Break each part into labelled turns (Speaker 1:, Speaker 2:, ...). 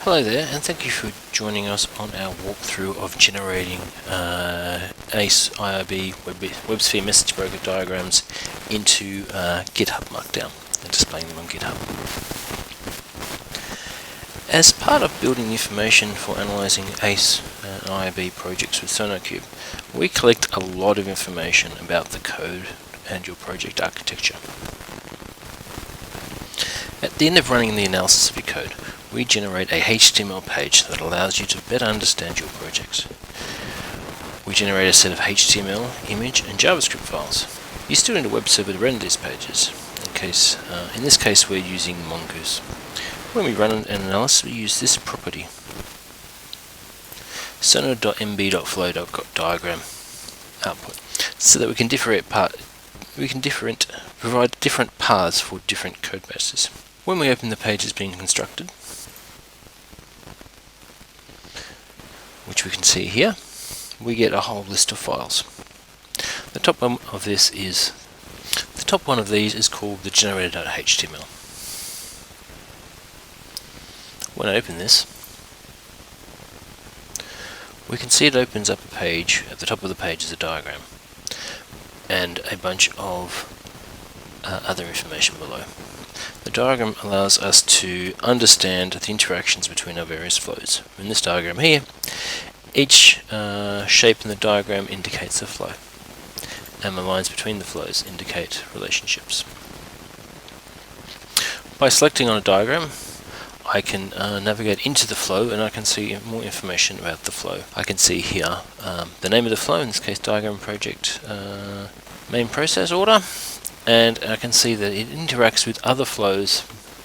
Speaker 1: Hello there, and thank you for joining us on our walkthrough of generating ACE IIB WebSphere message broker diagrams into GitHub Markdown and displaying them on GitHub. As part of building information for analysing ACE and IIB projects with SonarQube, we collect a lot of information about the code and your project architecture. At the end of running the analysis of your code, we generate a HTML page that allows you to better understand your projects. We generate a set of HTML, image, and JavaScript files. You still need a web server to render these pages. In this case, we're using Mongoose. When we run an analysis, we use this property, sonar.mb.flow.diagram output, so that we can provide different paths for different code bases. When we open the pages being constructed, which we can see here, we get a whole list of files. The top one of these is called the generator.html. When I open this, we can see it opens up a page. At the top of the page is a diagram and a bunch of other information below. The diagram allows us to understand the interactions between our various flows. In this diagram here, each shape in the diagram indicates a flow, and the lines between the flows indicate relationships. By selecting on a diagram, I can navigate into the flow and I can see more information about the flow. I can see here the name of the flow, in this case diagram project main process order, and I can see that it interacts with other flows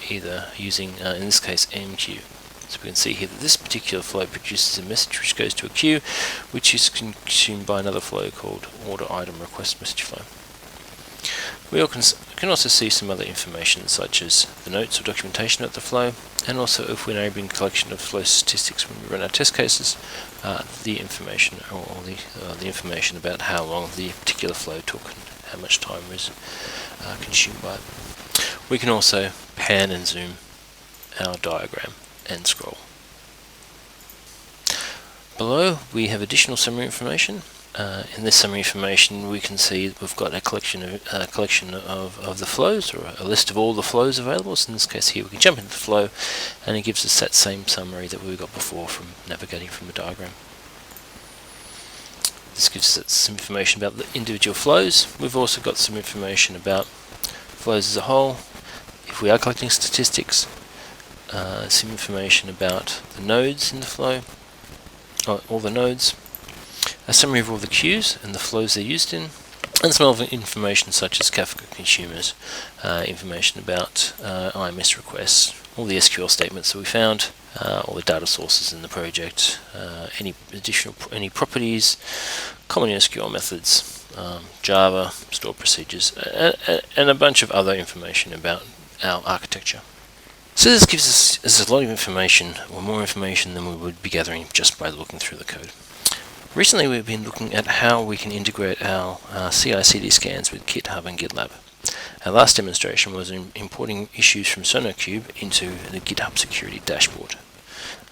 Speaker 1: either using, in this case, MQ. So we can see here that this particular flow produces a message which goes to a queue, which is consumed by another flow called order item request message flow. We can also see some other information such as the notes or documentation of the flow, and also if we're enabling collection of flow statistics when we run our test cases, the information the information about how long the particular flow took and how much time was consumed by it. We can also pan and zoom our diagram and scroll. Below we have additional summary information. In this summary information we can see we've got a collection of the flows, or a list of all the flows available. So in this case here we can jump into the flow and it gives us that same summary that we got before from navigating from the diagram. This gives us some information about the individual flows. We've also got some information about flows as a whole. If we are collecting statistics, some information about the nodes in the flow, all the nodes, a summary of all the queues and the flows they're used in, and some other information such as Kafka consumers, information about IMS requests, all the SQL statements that we found, all the data sources in the project, any properties, common SQL methods, Java, stored procedures, and a bunch of other information about our architecture. So this gives us a lot of information, or more information than we would be gathering just by looking through the code. Recently we've been looking at how we can integrate our CI/CD scans with GitHub and GitLab. Our last demonstration was importing issues from SonarQube into the GitHub security dashboard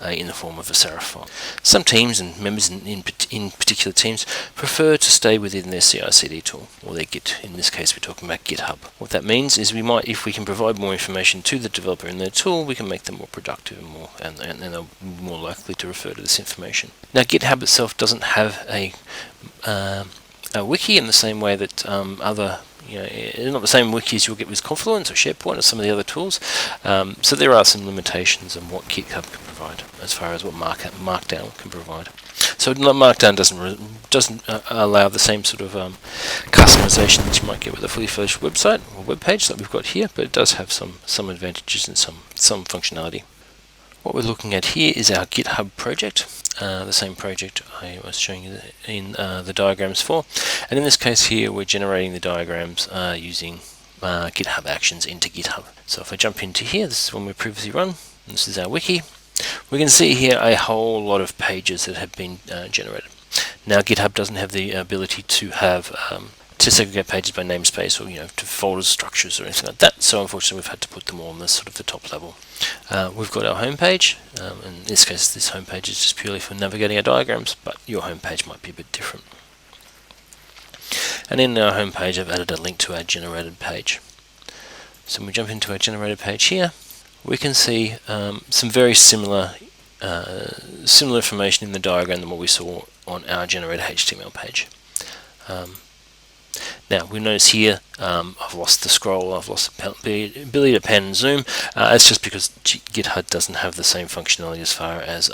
Speaker 1: in the form of a Serif file. Some teams and members in particular teams prefer to stay within their CI/CD tool, or their Git. In this case we're talking about GitHub. What that means is if we can provide more information to the developer in their tool, we can make them more productive and they're more likely to refer to this information. Now GitHub itself doesn't have a wiki in the same way that other, not the same wikis you'll get with Confluence or SharePoint or some of the other tools. So there are some limitations on what GitHub can provide as far as what Markdown can provide. So Markdown doesn't allow the same sort of customization that you might get with a fully fledged website or web page that we've got here, but it does have some advantages and some functionality. What we're looking at here is our GitHub project, the same project I was showing you in the diagrams for. And in this case here, we're generating the diagrams using GitHub Actions into GitHub. So if I jump into here, this is one we previously run. This is our wiki. We can see here a whole lot of pages that have been generated. Now GitHub doesn't have the ability to have to segregate pages by namespace, or to folders, structures, or anything like that. So unfortunately, we've had to put them all on the sort of the top level. We've got our home page. In this case, this home page is just purely for navigating our diagrams, but your home page might be a bit different. And in our home page, I've added a link to our generated page. So when we jump into our generated page here, we can see some very similar information in the diagram than what we saw on our generated HTML page. Now we notice here I've lost the scroll, I've lost the ability to pan and zoom. It's just because GitHub doesn't have the same functionality as far as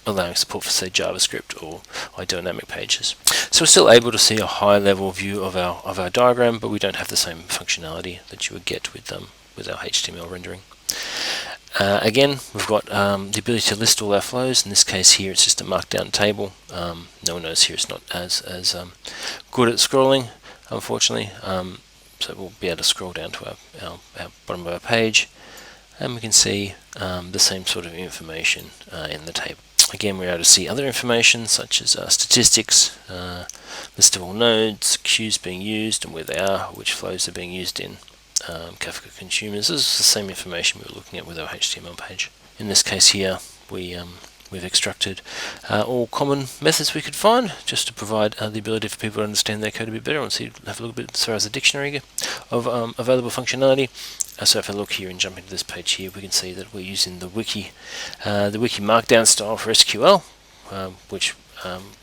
Speaker 1: allowing support for, say, JavaScript or dynamic pages. So we're still able to see a high level view of our diagram, but we don't have the same functionality that you would get with our HTML rendering. Again, we've got the ability to list all our flows. In this case here, it's just a markdown table. No one knows here it's not as good at scrolling, unfortunately. So we'll be able to scroll down to our bottom of our page, and we can see the same sort of information in the table. Again, we're able to see other information such as statistics, list of all nodes, queues being used and where they are, which flows are being used in, Kafka consumers. This is the same information we were looking at with our HTML page. In this case here, we've extracted all common methods we could find, just to provide the ability for people to understand their code a bit better and have a look bit as far as a dictionary of available functionality. So if I look here and jump into this page here, we can see that we're using the wiki markdown style for SQL, which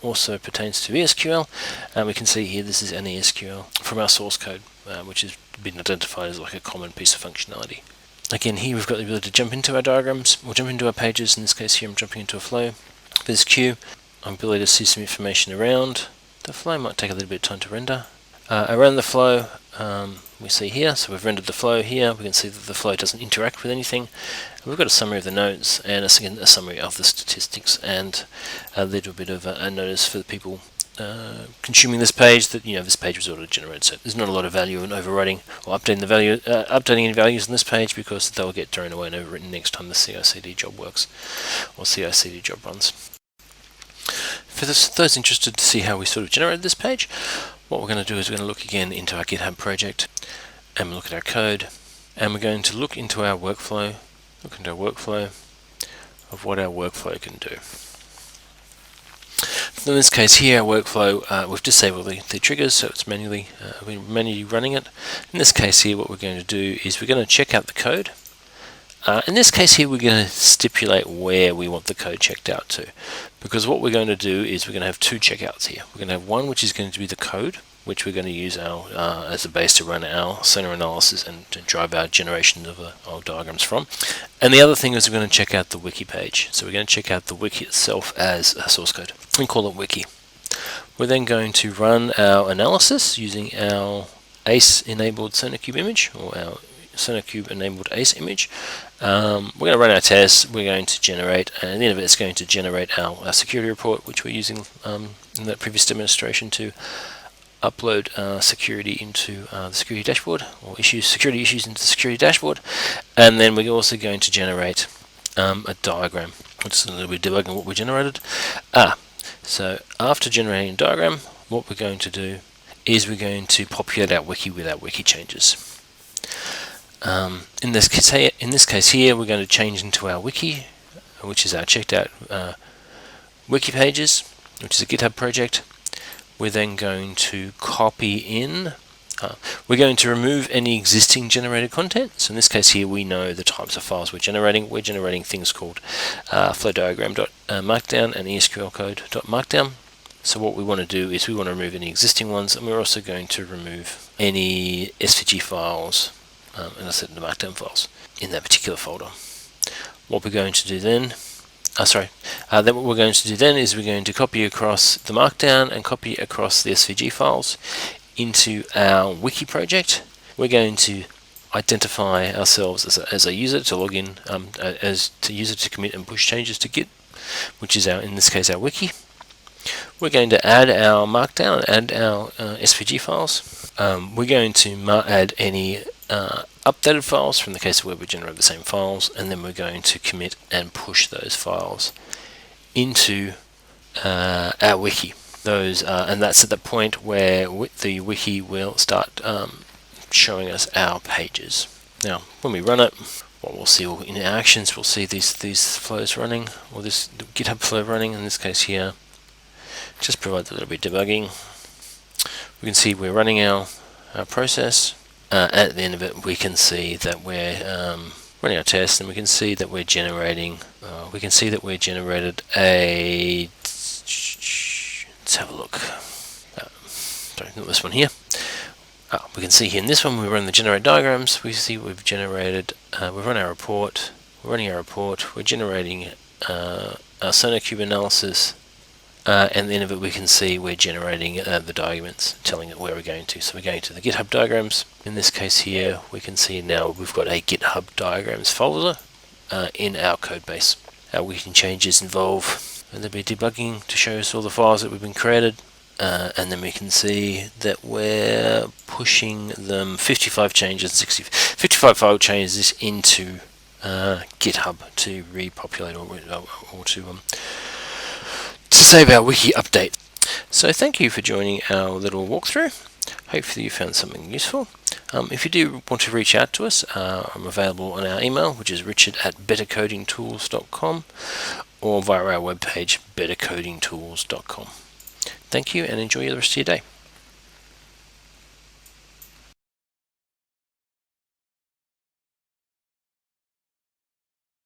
Speaker 1: also pertains to ESQL. And we can see here this is an ESQL from our source code, which has been identified as like a common piece of functionality. Again, here we've got the ability to jump into our diagrams, or jump into our pages. In this case here, I'm jumping into a flow. There's queue. Ability to see some information around. The flow might take a little bit of time to render. Around the flow, we see here, so we've rendered the flow here. We can see that the flow doesn't interact with anything. And we've got a summary of the nodes, and a summary of the statistics, and a little bit of a notice for the people consuming this page that this page was auto-generated. So there's not a lot of value in overwriting or updating any values on this page, because they'll get thrown away and overwritten next time the CI/CD job works or CI/CD job runs. For those interested to see how we sort of generated this page, what we're going to do is we're going to look again into our GitHub project and look at our code, and we're going to look into our workflow, of what our workflow can do. In this case here, our workflow, we've disabled the triggers, so it's manually running it. In this case here, what we're going to do is we're going to check out the code. In this case here, we're going to stipulate where we want the code checked out to, because what we're going to do is we're going to have two checkouts here. We're going to have one which is going to be the code, which we're going to use as a base to run our center analysis and to drive our generation of our diagrams from. And the other thing is we're going to check out the wiki page. So we're going to check out the wiki itself as a source code and call it wiki. We're then going to run our analysis using our ACE-enabled SonarQube image, or our SonarQube enabled ACE image. We're going to run our tests. We're going to generate, and at the end of it, it's going to generate our security report, which we're using in that previous demonstration to upload security into the security dashboard, or security issues into the security dashboard. And then we're also going to generate a diagram, which is a little bit debugging what we generated. So after generating a diagram, what we're going to do is we're going to populate our wiki with our wiki changes. In this case here, we're going to change into our wiki, which is our checked out wiki pages, which is a GitHub project. We're then going to copy in. We're going to remove any existing generated content. So in this case here, we know the types of files we're generating. We're generating things called flowdiagram.markdown and ESQL code.markdown. So what we want to do is we want to remove any existing ones, and we're also going to remove any SVG files and I said the markdown files in that particular folder. What we're going to do then, then what we're going to do then is we're going to copy across the markdown and copy across the SVG files into our wiki project. We're going to identify ourselves as a user to log in, as a user to commit and push changes to Git, which is in this case our wiki. We're going to add our markdown and our SVG files. We're going to add any updated files from the case where we generate the same files, and then we're going to commit and push those files into our wiki. those, and that's at the point where the wiki will start showing us our pages. Now, when we run it, what we'll see in our actions, we'll see these flows running, or this GitHub flow running in this case here. Just provides a little bit of debugging. We can see we're running our process. At the end of it, we can see that we're running our test, and we can see that we're generating. We can see that we generated a. Let's have a look. Sorry, not this one here. We can see here in this one, we run the generate diagrams. We see we've generated. We've run our report. We're running our report. We're generating our SonarQube analysis. And at the end of it, we can see we're generating the documents, telling it where we're going to. So we're going to the GitHub diagrams. In this case here, we can see now we've got a GitHub diagrams folder in our code base. Our wiki changes involve, and there'll be debugging to show us all the files that we've been created. And then we can see that we're pushing them 55 file changes into GitHub to repopulate or to save our wiki update. So thank you for joining our little walkthrough. Hopefully you found something useful. If you do want to reach out to us, I'm available on our email, which is richard@bettercodingtools.com, or via our webpage, bettercodingtools.com. Thank you, and enjoy the rest of your day.